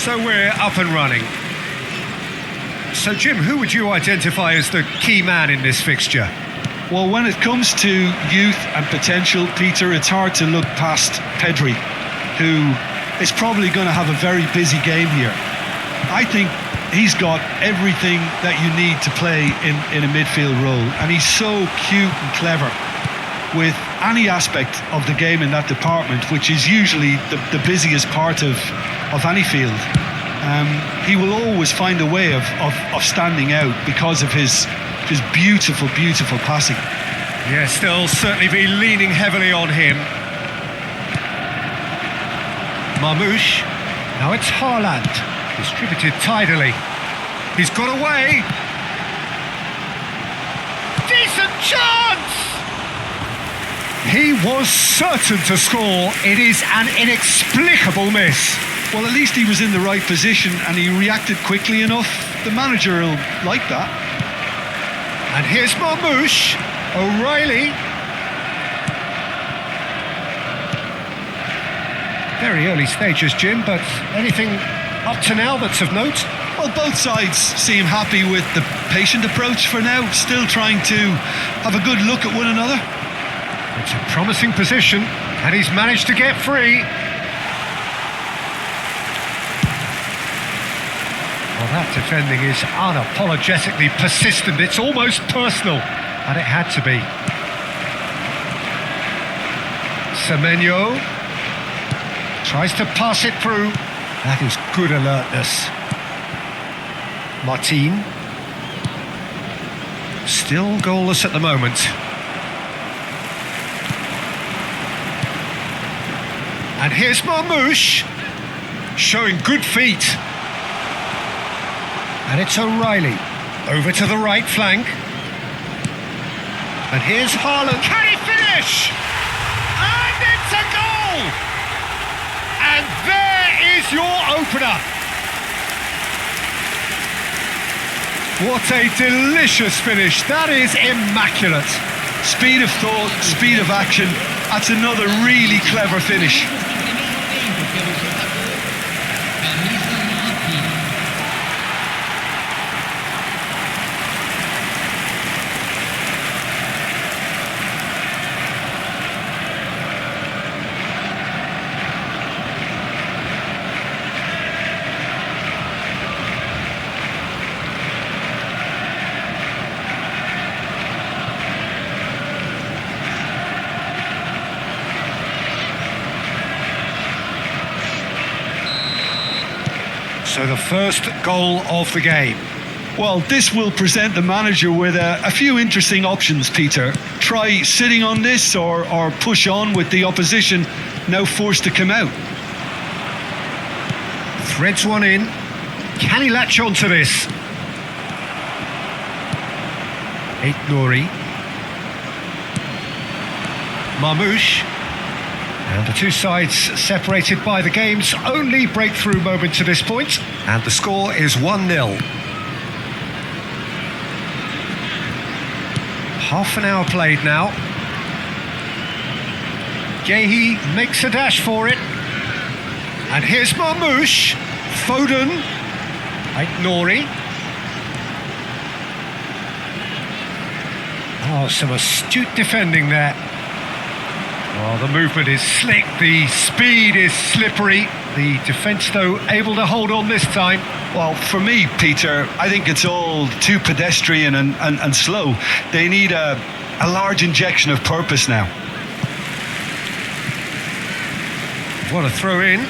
So we're up and running. So Jim, who would you identify as the key man in this fixture? Well, when it comes to youth and potential, Peter, it's hard to look past Pedri, who is probably going to have a very busy game here. I think he's got everything that you need to play in a midfield role, and he's so cute and clever with any aspect of the game in that department, which is usually the busiest part of any field. He will always find a way of standing out because of his beautiful, beautiful passing. Yes, they'll certainly be leaning heavily on him. Marmouche. Now it's Haaland. Distributed tidily. He's got away. Decent chance! He was certain to score. It is an inexplicable miss. Well, at least he was in the right position and he reacted quickly enough. The manager will like that. And here's Marmouche. O'Reilly. Very early stages, Jim, but anything up to now that's of note? Well, both sides seem happy with the patient approach for now, still trying to have a good look at one another. It's a promising position, and he's managed to get free. Well, that defending is unapologetically persistent. It's almost personal, and it had to be. Semenyo tries to pass it through. That is good alertness. Martin. Still goalless at the moment. And here's Marmouche, showing good feet. And it's O'Reilly, over to the right flank. And here's Haaland. Can he finish? And it's a goal! And there is your opener. What a delicious finish. That is immaculate. Speed of thought, speed of action. That's another really clever finish. So the first goal of the game. Well, this will present the manager with a few interesting options, Peter. Try sitting on this or push on with the opposition now forced to come out. Threads one in. Can he latch on to this? Nouri. Marmouche. And the two sides separated by the game's only breakthrough moment to this point. And the score is 1-0. Half an hour played now. Gehi makes a dash for it. And here's Marmouche. Foden. Nouri. Oh, some astute defending there. Oh, the movement is slick, the speed is slippery. The defence, though, able to hold on this time. Well, for me, Peter, I think it's all too pedestrian and slow. They need a large injection of purpose now. What a throw in.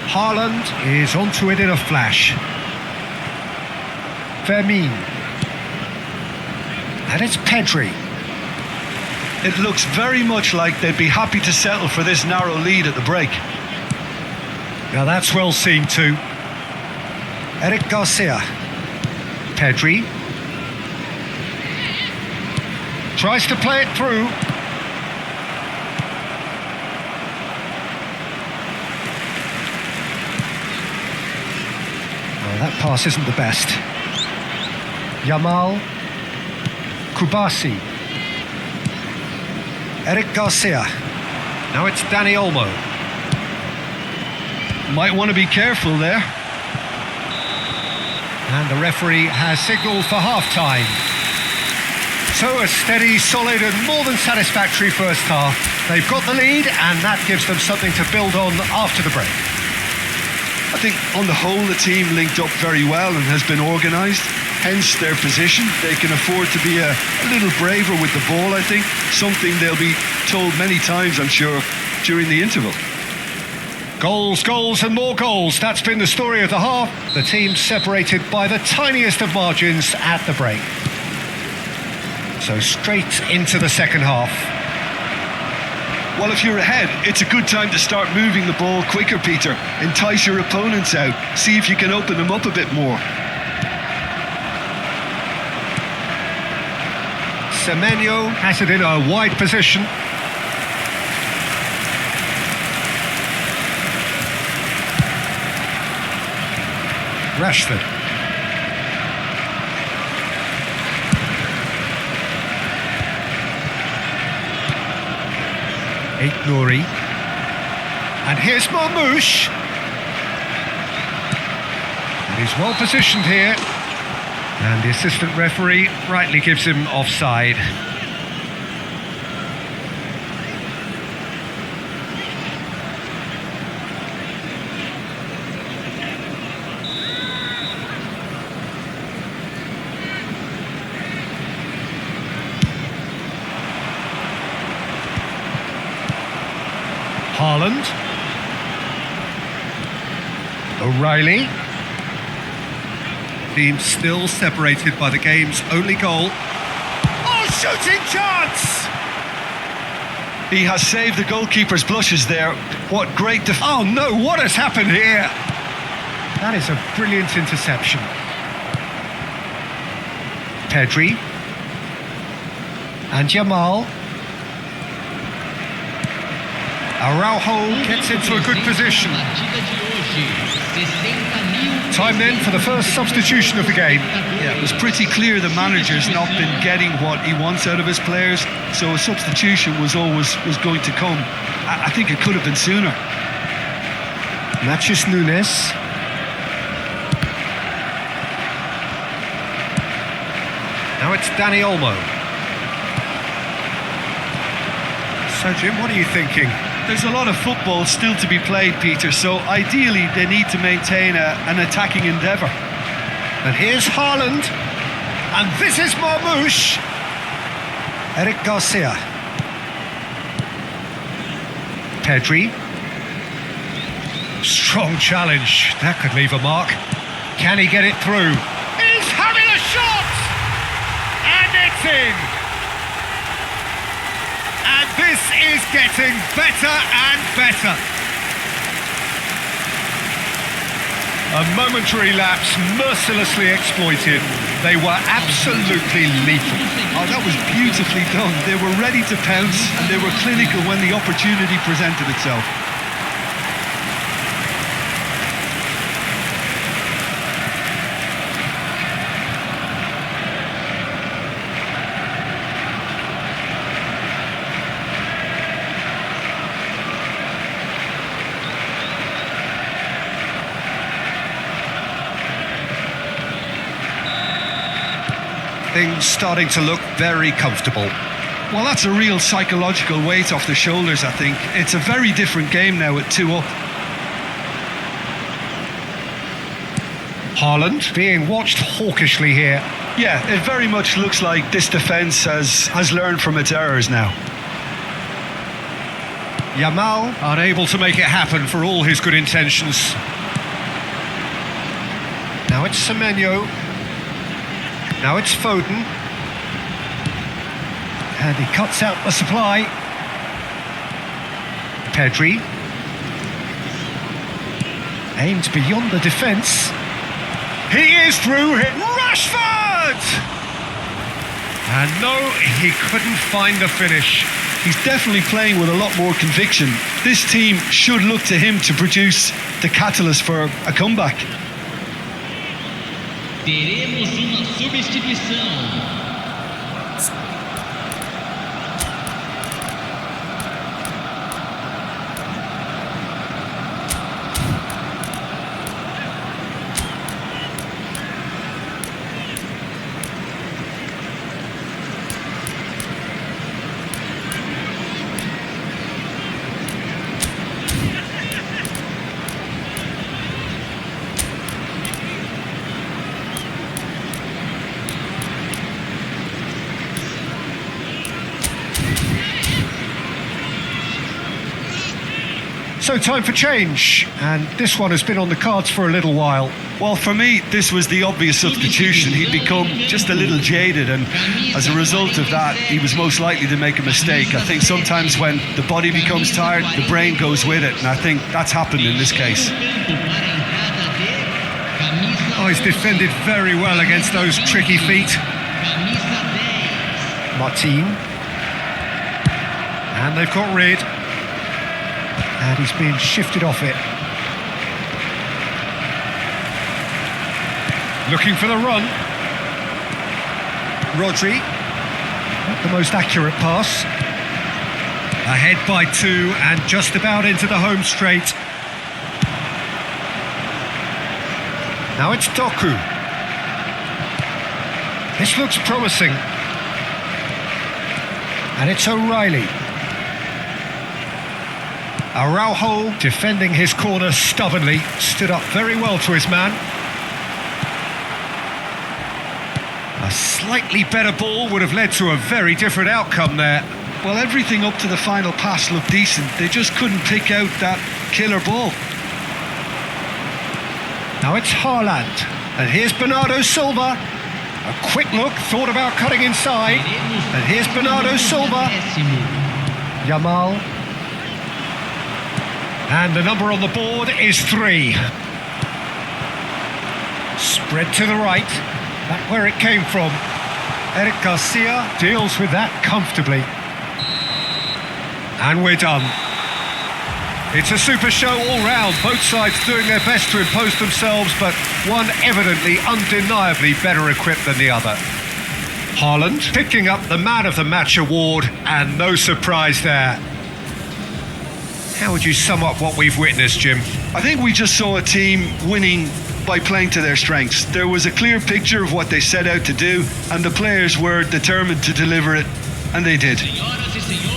Haaland is onto it in a flash. Vermin. And it's Pedri. It looks very much like they'd be happy to settle for this narrow lead at the break. Now that's well seen too. Eric Garcia. Pedri. Tries to play it through. Well, that pass isn't the best. Yamal. Kubasi. Eric Garcia. Now it's Dani Olmo. Might want to be careful there. And the referee has signalled for half-time. So a steady, solid and more than satisfactory first half. They've got the lead and that gives them something to build on after the break. I think on the whole the team linked up very well and has been organised, hence their position. They can afford to be a little braver with the ball, I think, something they'll be told many times, I'm sure, during the interval. Goals, goals and more goals. That's been the story of the half. The team separated by the tiniest of margins at the break. So straight into the second half. Well, if you're ahead, it's a good time to start moving the ball quicker, Peter. Entice your opponents out. See if you can open them up a bit more. Semenyo has it in a wide position. Rashford. Nouri. And here's Marmoush. And he's well positioned here. And the assistant referee rightly gives him offside. Haaland. O'Reilly. Team still separated by the game's only goal. Oh, shooting chance! He has saved the goalkeeper's blushes there. What great Oh no, what has happened here? That is a brilliant interception. Pedri. And Jamal. Araujo gets into a good position. Time then for the first substitution of the game. Yeah, it was pretty clear the manager's not been getting what he wants out of his players, so a substitution was going to come. I think it could have been sooner. Matheus Nunes. Now it's Dani Olmo. So Jim, what are you thinking? There's a lot of football still to be played, Peter, so ideally they need to maintain an attacking endeavour. And here's Haaland. And this is Marmoush. Eric Garcia. Pedri. Strong challenge. That could leave a mark. Can he get it through? He's having a shot! And it's in! And this is getting better and better. A momentary lapse mercilessly exploited. They were absolutely lethal. Oh, that was beautifully done. They were ready to pounce and they were clinical when the opportunity presented itself. Things starting to look very comfortable. Well, that's a real psychological weight off the shoulders, I think. It's a very different game now at 2 up. Haaland being watched hawkishly here. Yeah, it very much looks like this defence has learned from its errors now. Jamal unable to make it happen for all his good intentions. Now it's Semenyo. Now it's Foden. And he cuts out the supply. Pedri. Aimed beyond the defence. He is through. Rashford! And no, he couldn't find the finish. He's definitely playing with a lot more conviction. This team should look to him to produce the catalyst for a comeback. Teremos uma substituição. So time for change, and this one has been on the cards for a little while. Well, for me, this was the obvious substitution. He'd become just a little jaded, and as a result of that, he was most likely to make a mistake. I think sometimes when the body becomes tired, the brain goes with it, and I think that's happened in this case. Oh, he's defended very well against those tricky feet. Martin. And they've got rid. And he's being shifted off it. Looking for the run. Rodri. Not the most accurate pass. Ahead by 2 and just about into the home straight. Now it's Doku. This looks promising. And it's O'Reilly. Araujo defending his corner stubbornly, stood up very well to his man. A slightly better ball would have led to a very different outcome there. Well, everything up to the final pass looked decent. They just couldn't pick out that killer ball. Now it's Haaland. And here's Bernardo Silva. A quick look, thought about cutting inside. And here's Bernardo Silva. Yamal. And the number on the board is 3. Spread to the right. Back where it came from. Eric Garcia deals with that comfortably. And we're done. It's a super show all round. Both sides doing their best to impose themselves, but one evidently, undeniably better equipped than the other. Haaland picking up the Man of the Match award, and no surprise there. How would you sum up what we've witnessed, Jim? I think we just saw a team winning by playing to their strengths. There was a clear picture of what they set out to do, and the players were determined to deliver it, and they did. Senhoras e senhores,